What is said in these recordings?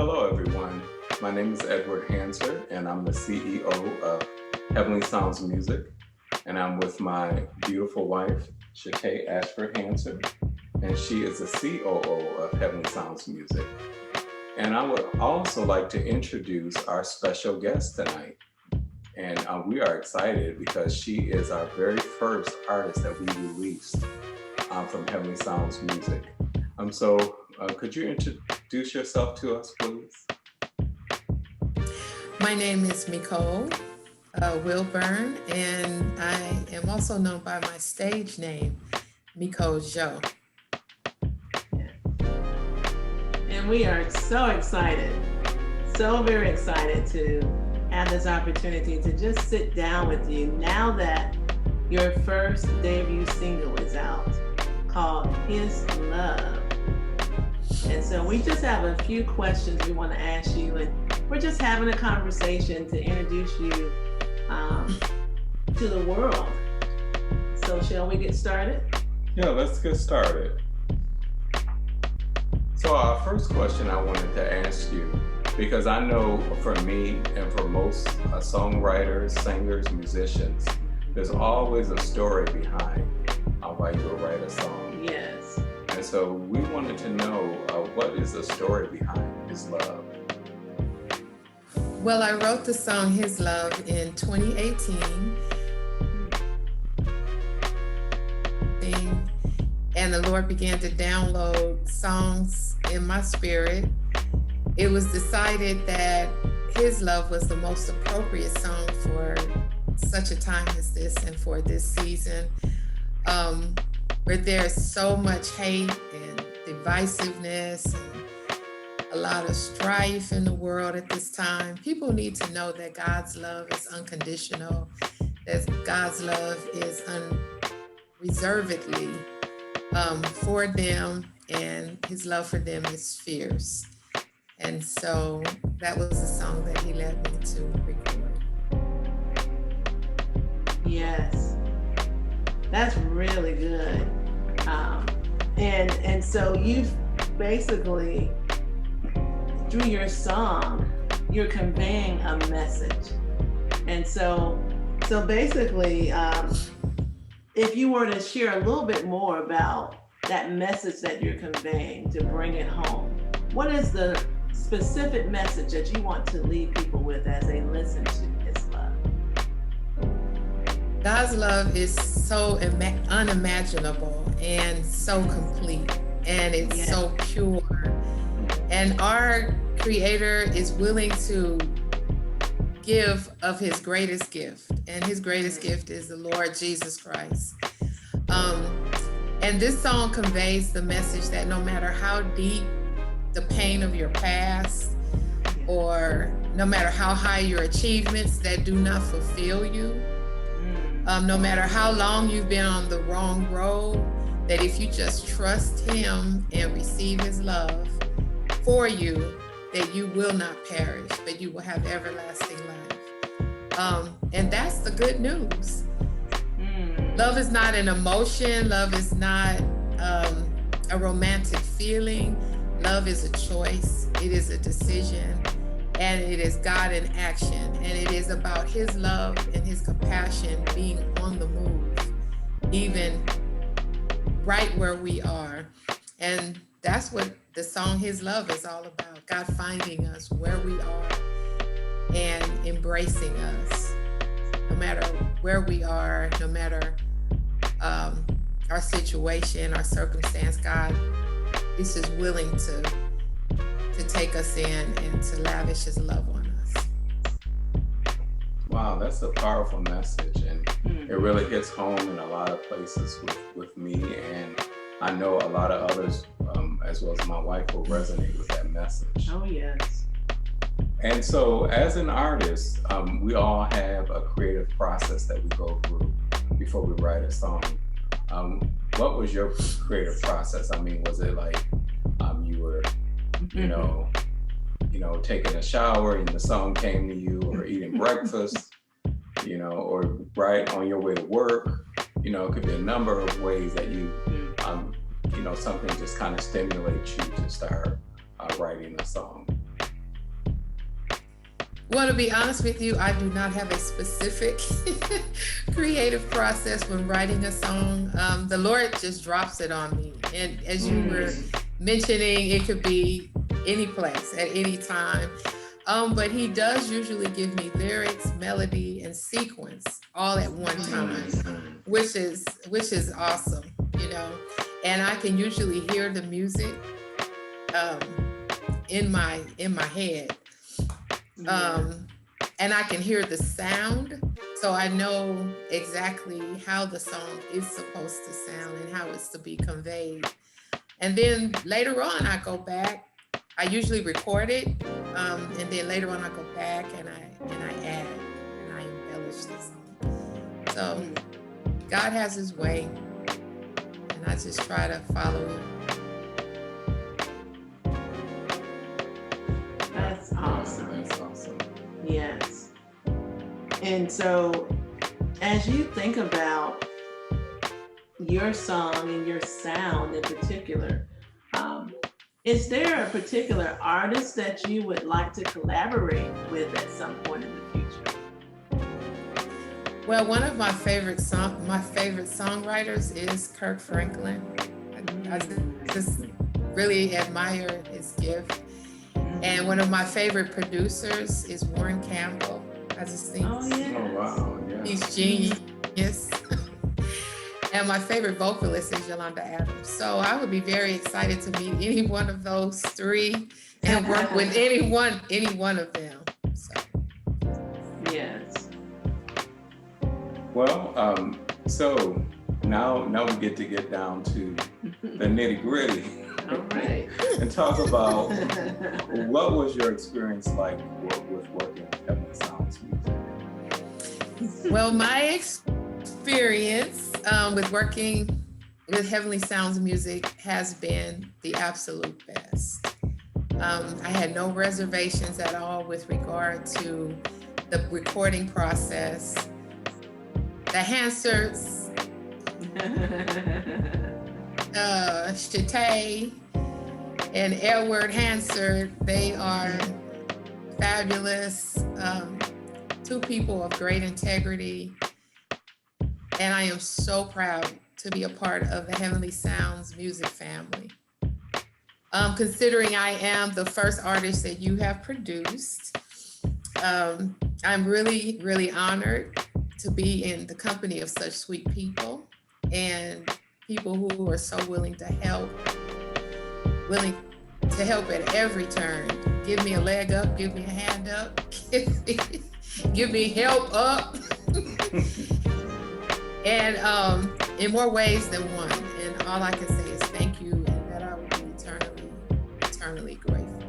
Hello, everyone. My name is Edward Hanserd, and I'm the CEO of Heavenly Soundz Music. And I'm with my beautiful wife, Shakay Ashford Hanserd, and she is the COO of Heavenly Soundz Music. And I would also like to introduce our special guest tonight. And we are excited because she is our very first artist that we released from Heavenly Soundz Music. So could you introduce yourself to us, please? My name is Mikol Wilburn, and I am also known by my stage name, Mikol Jeau. And we are so excited, so very excited to have this opportunity to just sit down with you now that your first debut single is out, called His Love. And so we just have a few questions we want to ask you, and we're just having a conversation to introduce you to the world. So shall we get started? Yeah, let's get started. So our first question I wanted to ask you, because I know for me and for most songwriters, singers, musicians, there's always a story behind why you will write a song. Yes. And so we wanted to know what is the story behind His Love? Well, I wrote the song His Love in 2018. And the Lord began to download songs in my spirit. It was decided that His Love was the most appropriate song for such a time as this and for this season, where there's so much hate and divisiveness and a lot of strife in the world at this time. People need to know that God's love is unconditional, that God's love is unreservedly for them, and His love for them is fierce. And so that was the song that He led me to record. Yes, that's really good. And so you've basically, through your song, you're conveying a message. And so basically, if you were to share a little bit more about that message that you're conveying to bring it home, what is the specific message that you want to leave people with as they listen to His Love? God's love is so unimaginable and so complete, and it's so pure. And our Creator is willing to give of His greatest gift, and His greatest gift is the Lord Jesus Christ. And this song conveys the message that no matter how deep the pain of your past, or no matter how high your achievements that do not fulfill you, no matter how long you've been on the wrong road, that if you just trust Him and receive His love for you, that you will not perish, but you will have everlasting life. And that's the good news. Love is not an emotion. Love is not a romantic feeling. Love is a choice. It is a decision. And it is God in action. And it is about His love and His compassion being on the move, even right where we are. And that's what the song His Love is all about. God finding us where we are and embracing us. No matter where we are, no matter our situation, our circumstance, God is just willing to take us in and to lavish His love on us. Wow, that's a powerful message, and it really hits home in a lot of places with me, and I know a lot of others, as well as my wife, will resonate with that message. Oh, yes. And so as an artist, we all have a creative process that we go through before we write a song. What was your creative process? I mean, was it like you were, taking a shower and the song came to you, or eating breakfast, or right on your way to work? It could be a number of ways that you, something just kind of stimulates you to start writing a song. Well, to be honest with you, I do not have a specific creative process when writing a song. The Lord just drops it on me. And as you were mentioning, it could be any place at any time. But he does usually give me lyrics, melody, and sequence all at one time, which is awesome, you know. And I can usually hear the music in my head. And I can hear the sound, so I know exactly how the song is supposed to sound and how it's to be conveyed. And then later on, I go back. I usually record it, and then later on, I go back and I add and I embellish the song. So God has His way, and I just try to follow it. That's awesome. That's awesome. Yes. And so, as you think about your song and your sound in particular, is there a particular artist that you would like to collaborate with at some point in the future? Well, one of my favorite songwriters is Kirk Franklin. I just really admire his gift. And one of my favorite producers is Warren Campbell. I just think he's genius. And my favorite vocalist is Yolanda Adams. So I would be very excited to meet any one of those three and work with any one of them. So. Yes. Well, so now we get down to the nitty-gritty. All right. And talk about what was your experience like with working with Heavenly Soundz music? Well, my experience with working with Heavenly Soundz music has been the absolute best. I had no reservations at all with regard to the recording process. The Hanserds, Shitay and Edward Hanserd, they are fabulous, two people of great integrity. And I am so proud to be a part of the Heavenly Soundz music family. Considering I am the first artist that you have produced, I'm really, really honored to be in the company of such sweet people and people who are so willing to help at every turn. Give me a leg up, give me a hand up, give me help up. And in more ways than one. And all I can say is thank you, and that I will be eternally grateful.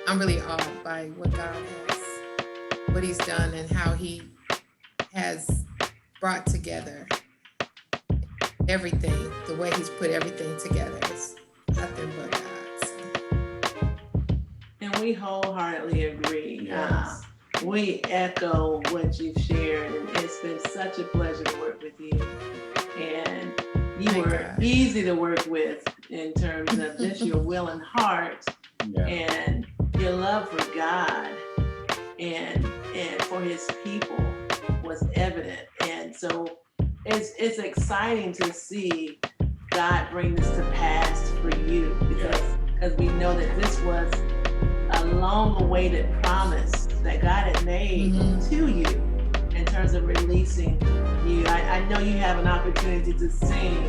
I'm really awed by what He's done and how He has brought together everything, the way He's put everything together. It's nothing but God. So. And we wholeheartedly agree. Yes. We echo what you've shared, and it's been such a pleasure to work with you. And you were easy to work with in terms of just your will and heart, and your love for God and for His people was evident. And so it's exciting to see God bring this to pass for you, because we know that this was a long-awaited promise that God had made to you in terms of releasing you. I know you have an opportunity to sing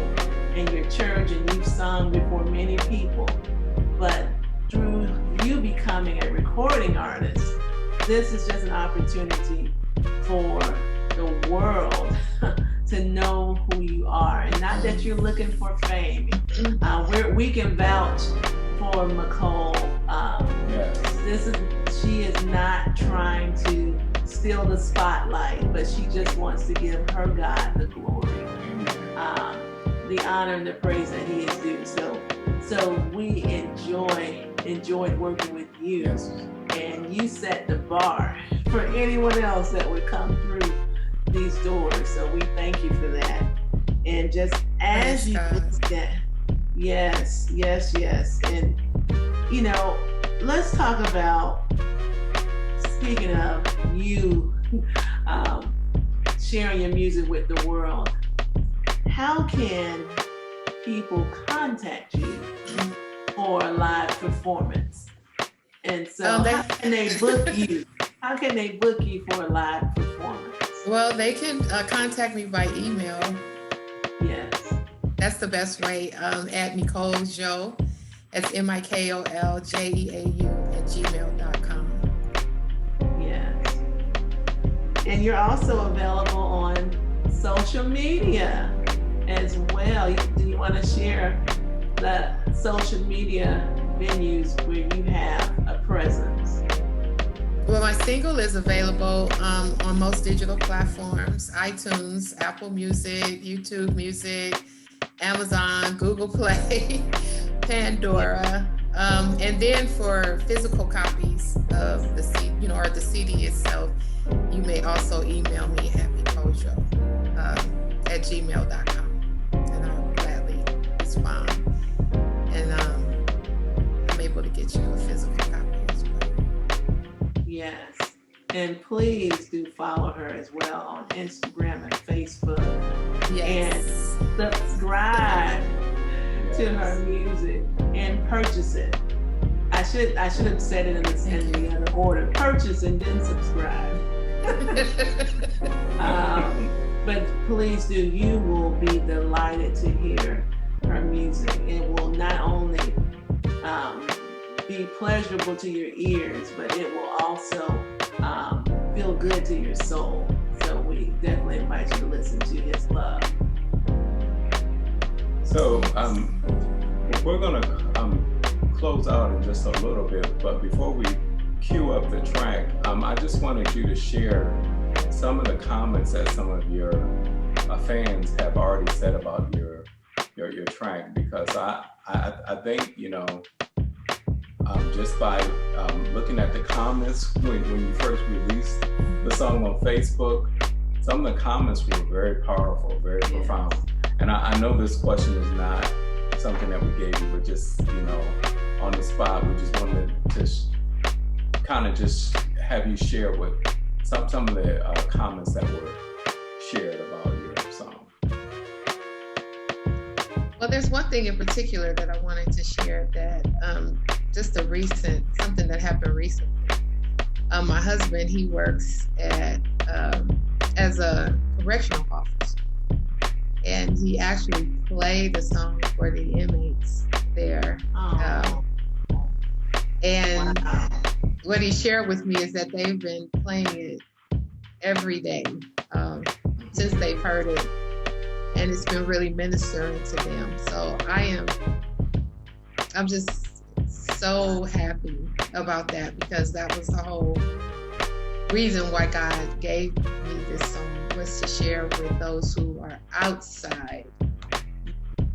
in your church, and you've sung before many people, but through you becoming a recording artist, this is just an opportunity for the world to know who you are, and not that you're looking for fame. We can vouch for Mikol. She is not trying to steal the spotlight, but she just wants to give her God the glory, the honor and the praise that He is due. So we enjoyed working with you, and you set the bar for anyone else that would come through these doors. So we thank you for that. And just as you did that, yes. And you know, let's talk about, speaking of you sharing your music with the world, how can people contact you for a live performance? And so how can they book you? How can they book you for a live performance? Well, they can contact me by email. Yes. That's the best way, at Mikol Jeau. That's MIKOLJEAU @gmail.com. Yes. And you're also available on social media as well. Do you want to share the social media venues where you have a presence? Well, my single is available on most digital platforms: iTunes, Apple Music, YouTube Music, Amazon, Google Play, Pandora. And then for physical copies of the CD, or the CD itself, you may also email me at mikoljeau @gmail.com, and I'll gladly respond. And I'm able to get you a physical copy as well. Yes. And please do follow her as well on Instagram and Facebook. Yes. And subscribe to her music and purchase it. I should have said it in the other order. Purchase and then subscribe. But please do. You will be delighted to hear her music. It will not only be pleasurable to your ears, but it will also feel good to your soul. So we definitely invite you to listen to His Love. So we're gonna close out in just a little bit, but before we cue up the track, I just wanted you to share some of the comments that some of your fans have already said about your track, because I think, just by looking at the comments when you first released the song on Facebook, some of the comments were very powerful, very profound. And I know this question is not something that we gave you, but just, on the spot, we just wanted to kind of just have you share with some of the comments that were shared about your song. Well, there's one thing in particular that I wanted to share that just something that happened recently. My husband, he works as a correctional officer, and he actually played the song for the inmates there. And what he shared with me is that they've been playing it every day since they've heard it, and it's been really ministering to them. So I'm just so happy about that, because that was the whole reason why God gave me this song, was to share with those who are outside.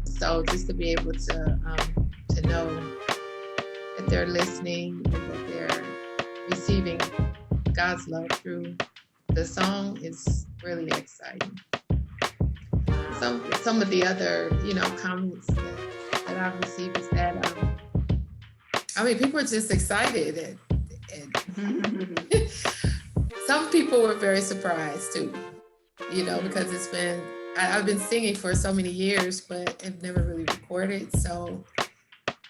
So just to be able to know that they're listening and that they're receiving God's love through the song is really exciting. Some of the other, comments that I've received is that, people are just excited, and some people were very surprised too, because I've been singing for so many years, but I've never really recorded. So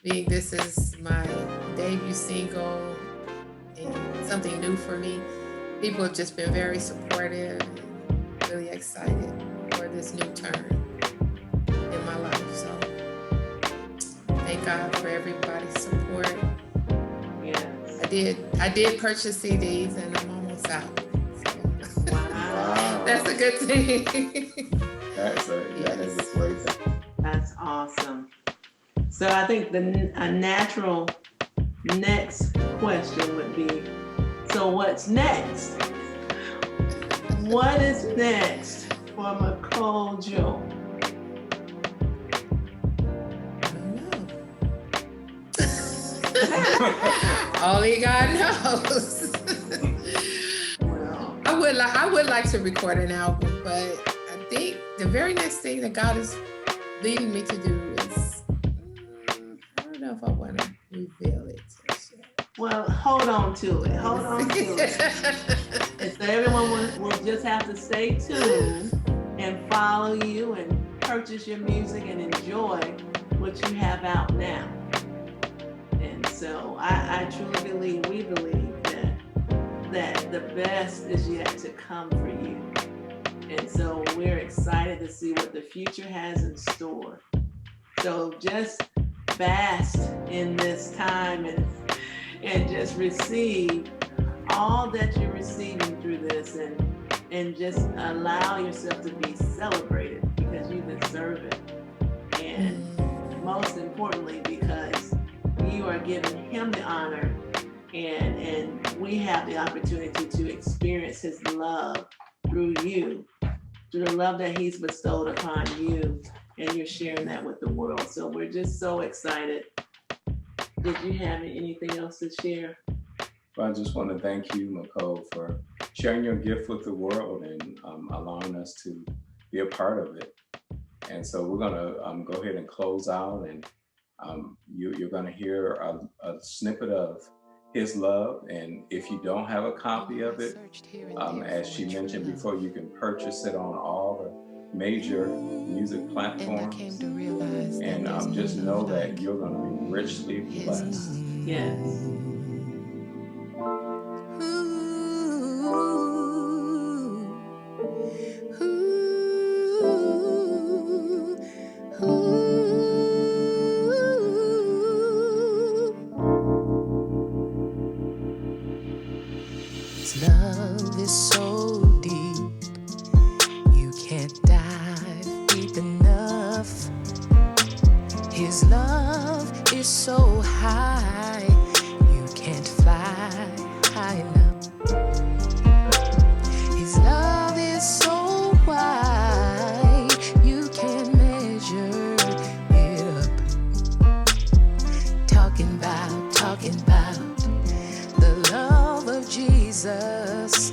this is my debut single and something new for me, people have just been very supportive and really excited for this new turn in my life. So thank God for everybody's support. Yes. I did purchase CDs, and I'm almost out. So. Wow. That's a good thing. That is a great thing. That's awesome. So I think a natural next question would be, so what's next? What is next for Mikol Jeau? Only God knows. Well, I would like to record an album, but I think the very next thing that God is leading me to do is, I don't know if I want to reveal it just yet. Well, hold on to it. Hold on to it. And so everyone will just have to stay tuned and follow you and purchase your music and enjoy what you have out now. And so I truly believe, we believe that the best is yet to come for you. And so we're excited to see what the future has in store. So just bask in this time and just receive all that you're receiving through this and just allow yourself to be celebrated because you deserve it. And most importantly, because you are giving him the honor and we have the opportunity to experience his love through you, through the love that he's bestowed upon you, and you're sharing that with the world. So we're just so excited. Did you have anything else to share? Well, I just want to thank you, Mikol, for sharing your gift with the world and allowing us to be a part of it. And so we're going to go ahead and close out, and you're going to hear a snippet of his love. And if you don't have a copy of it, as she mentioned before, you can purchase it on all the major music platforms. And just know that you're going to be richly blessed. Yes. Love is so deep, you can't dive deep enough. His love is so high, you can't fly high enough. His love is so wide, you can't measure it up. Talking about the love of Jesus,